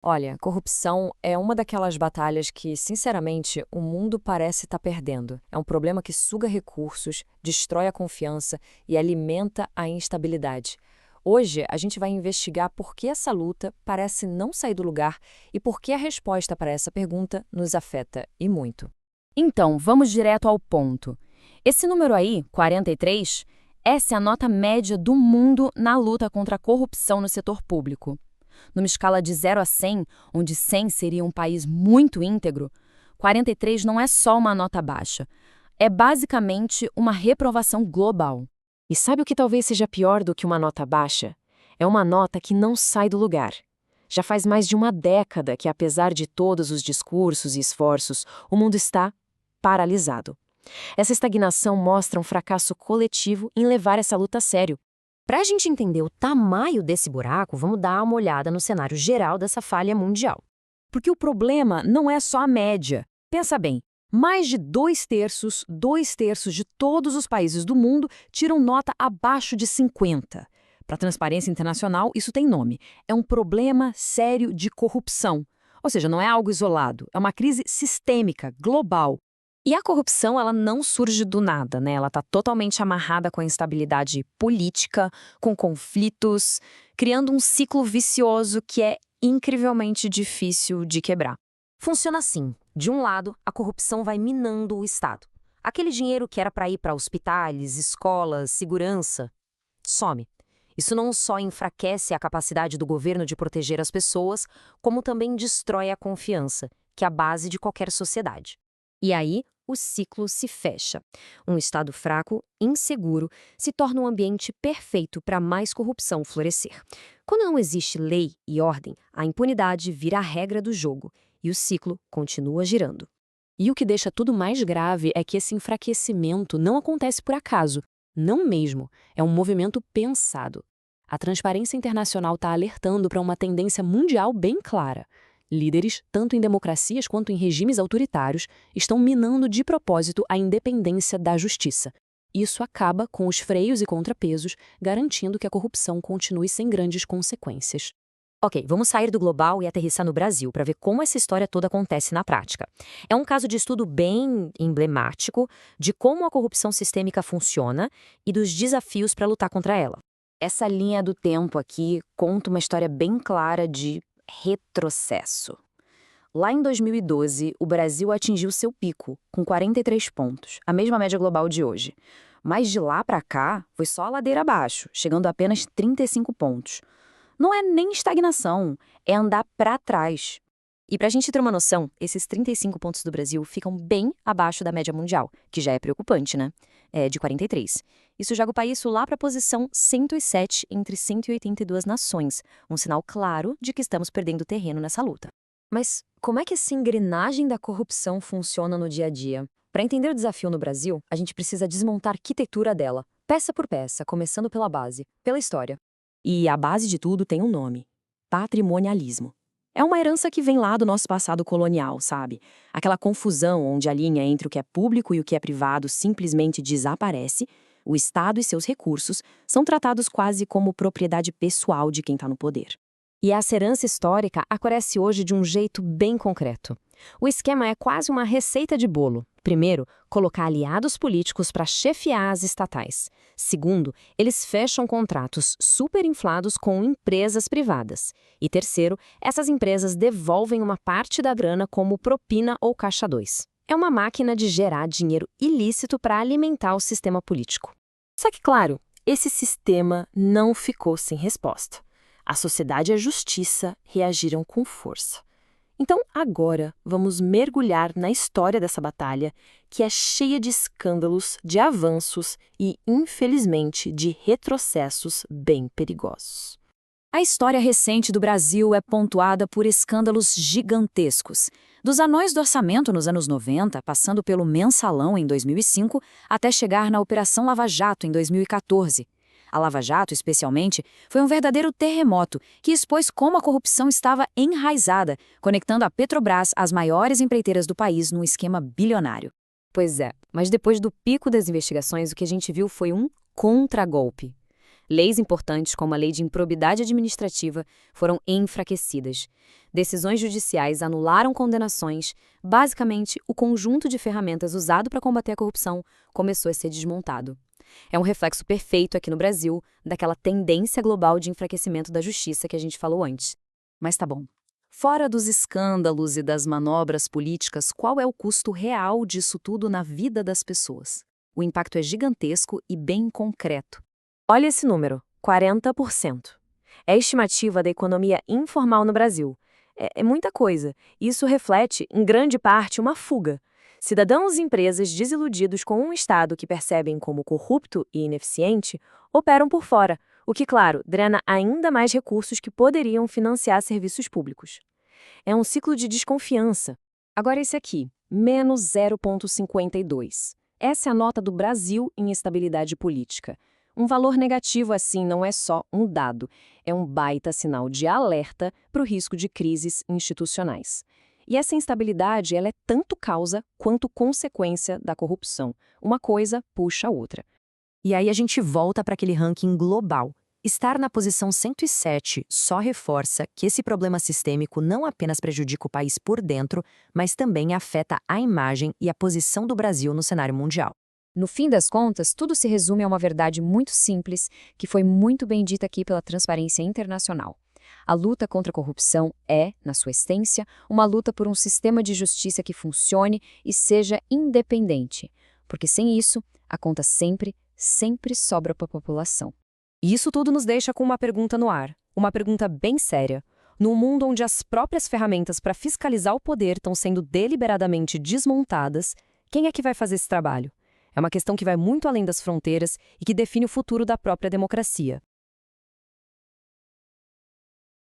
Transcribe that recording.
Olha, corrupção é uma daquelas batalhas que, sinceramente, o mundo parece estar perdendo. É um problema que suga recursos, destrói a confiança e alimenta a instabilidade. Hoje, a gente vai investigar por que essa luta parece não sair do lugar e por que a resposta para essa pergunta nos afeta e muito. Então, vamos direto ao ponto. Esse número aí, 43, essa é a nota média do mundo na luta contra a corrupção no setor público. Numa escala de 0 a 100, onde 100 seria um país muito íntegro, 43 não é só uma nota baixa. É basicamente uma reprovação global. E sabe o que talvez seja pior do que uma nota baixa? É uma nota que não sai do lugar. Já faz mais de uma década que, apesar de todos os discursos e esforços, o mundo está paralisado. Essa estagnação mostra um fracasso coletivo em levar essa luta a sério. Para a gente entender o tamanho desse buraco, vamos dar uma olhada no cenário geral dessa falha mundial. Porque o problema não é só a média. Pensa bem, mais de dois terços de todos os países do mundo tiram nota abaixo de 50. Para a Transparência Internacional, isso tem nome. É um problema sério de corrupção. Ou seja, não é algo isolado, é uma crise sistêmica, global. E a corrupção, ela não surge do nada, né? Ela está totalmente amarrada com a instabilidade política, com conflitos, criando um ciclo vicioso que é incrivelmente difícil de quebrar. Funciona assim. De um lado, a corrupção vai minando o Estado. Aquele dinheiro que era para ir para hospitais, escolas, segurança, some. Isso não só enfraquece a capacidade do governo de proteger as pessoas, como também destrói a confiança, que é a base de qualquer sociedade. E aí, o ciclo se fecha. Um Estado fraco, inseguro, se torna um ambiente perfeito para mais corrupção florescer. Quando não existe lei e ordem, a impunidade vira a regra do jogo e o ciclo continua girando. E o que deixa tudo mais grave é que esse enfraquecimento não acontece por acaso. Não mesmo. É um movimento pensado. A Transparência Internacional está alertando para uma tendência mundial bem clara. Líderes, tanto em democracias quanto em regimes autoritários, estão minando de propósito a independência da justiça. Isso acaba com os freios e contrapesos, garantindo que a corrupção continue sem grandes consequências. Ok, vamos sair do global e aterrissar no Brasil para ver como essa história toda acontece na prática. É um caso de estudo bem emblemático de como a corrupção sistêmica funciona e dos desafios para lutar contra ela. Essa linha do tempo aqui conta uma história bem clara de retrocesso. Lá em 2012, o Brasil atingiu seu pico, com 43 pontos, a mesma média global de hoje. Mas de lá para cá, foi só a ladeira abaixo, chegando a apenas 35 pontos. Não é nem estagnação, é andar para trás. E para a gente ter uma noção, esses 35 pontos do Brasil ficam bem abaixo da média mundial, que já é preocupante, né? É de 43. Isso joga o país lá para a posição 107 entre 182 nações, um sinal claro de que estamos perdendo terreno nessa luta. Mas como é que essa engrenagem da corrupção funciona no dia a dia? Para entender o desafio no Brasil, a gente precisa desmontar a arquitetura dela, peça por peça, começando pela base, pela história. E a base de tudo tem um nome: patrimonialismo. É uma herança que vem lá do nosso passado colonial, sabe? Aquela confusão onde a linha entre o que é público e o que é privado simplesmente desaparece. O Estado e seus recursos são tratados quase como propriedade pessoal de quem está no poder. E essa herança histórica aparece hoje de um jeito bem concreto. O esquema é quase uma receita de bolo. Primeiro, colocar aliados políticos para chefiar as estatais. Segundo, eles fecham contratos superinflados com empresas privadas. E terceiro, essas empresas devolvem uma parte da grana como propina ou caixa 2. É uma máquina de gerar dinheiro ilícito para alimentar o sistema político. Só que, claro, esse sistema não ficou sem resposta. A sociedade e a justiça reagiram com força. Então, agora, vamos mergulhar na história dessa batalha, que é cheia de escândalos, de avanços e, infelizmente, de retrocessos bem perigosos. A história recente do Brasil é pontuada por escândalos gigantescos. Dos anões do orçamento nos anos 90, passando pelo Mensalão em 2005, até chegar na Operação Lava Jato em 2014. A Lava Jato, especialmente, foi um verdadeiro terremoto que expôs como a corrupção estava enraizada, conectando a Petrobras às maiores empreiteiras do país num esquema bilionário. Pois é, mas depois do pico das investigações, o que a gente viu foi um contragolpe. Leis importantes, como a Lei de Improbidade Administrativa, foram enfraquecidas. Decisões judiciais anularam condenações. Basicamente, o conjunto de ferramentas usado para combater a corrupção começou a ser desmontado. É um reflexo perfeito aqui no Brasil daquela tendência global de enfraquecimento da justiça que a gente falou antes. Mas tá bom. Fora dos escândalos e das manobras políticas, qual é o custo real disso tudo na vida das pessoas? O impacto é gigantesco e bem concreto. Olha esse número, 40%. É a estimativa da economia informal no Brasil. É muita coisa. Isso reflete, em grande parte, uma fuga. Cidadãos e empresas desiludidos com um Estado que percebem como corrupto e ineficiente operam por fora, o que, claro, drena ainda mais recursos que poderiam financiar serviços públicos. É um ciclo de desconfiança. Agora esse aqui, menos 0,52. Essa é a nota do Brasil em estabilidade política. Um valor negativo assim não é só um dado, é um baita sinal de alerta para o risco de crises institucionais. E essa instabilidade ela é tanto causa quanto consequência da corrupção. Uma coisa puxa a outra. E aí a gente volta para aquele ranking global. Estar na posição 107 só reforça que esse problema sistêmico não apenas prejudica o país por dentro, mas também afeta a imagem e a posição do Brasil no cenário mundial. No fim das contas, tudo se resume a uma verdade muito simples, que foi muito bem dita aqui pela Transparência Internacional. A luta contra a corrupção é, na sua essência, uma luta por um sistema de justiça que funcione e seja independente, porque sem isso, a conta sempre sobra para a população. E isso tudo nos deixa com uma pergunta no ar, uma pergunta bem séria. Num mundo onde as próprias ferramentas para fiscalizar o poder estão sendo deliberadamente desmontadas, quem é que vai fazer esse trabalho? É uma questão que vai muito além das fronteiras e que define o futuro da própria democracia.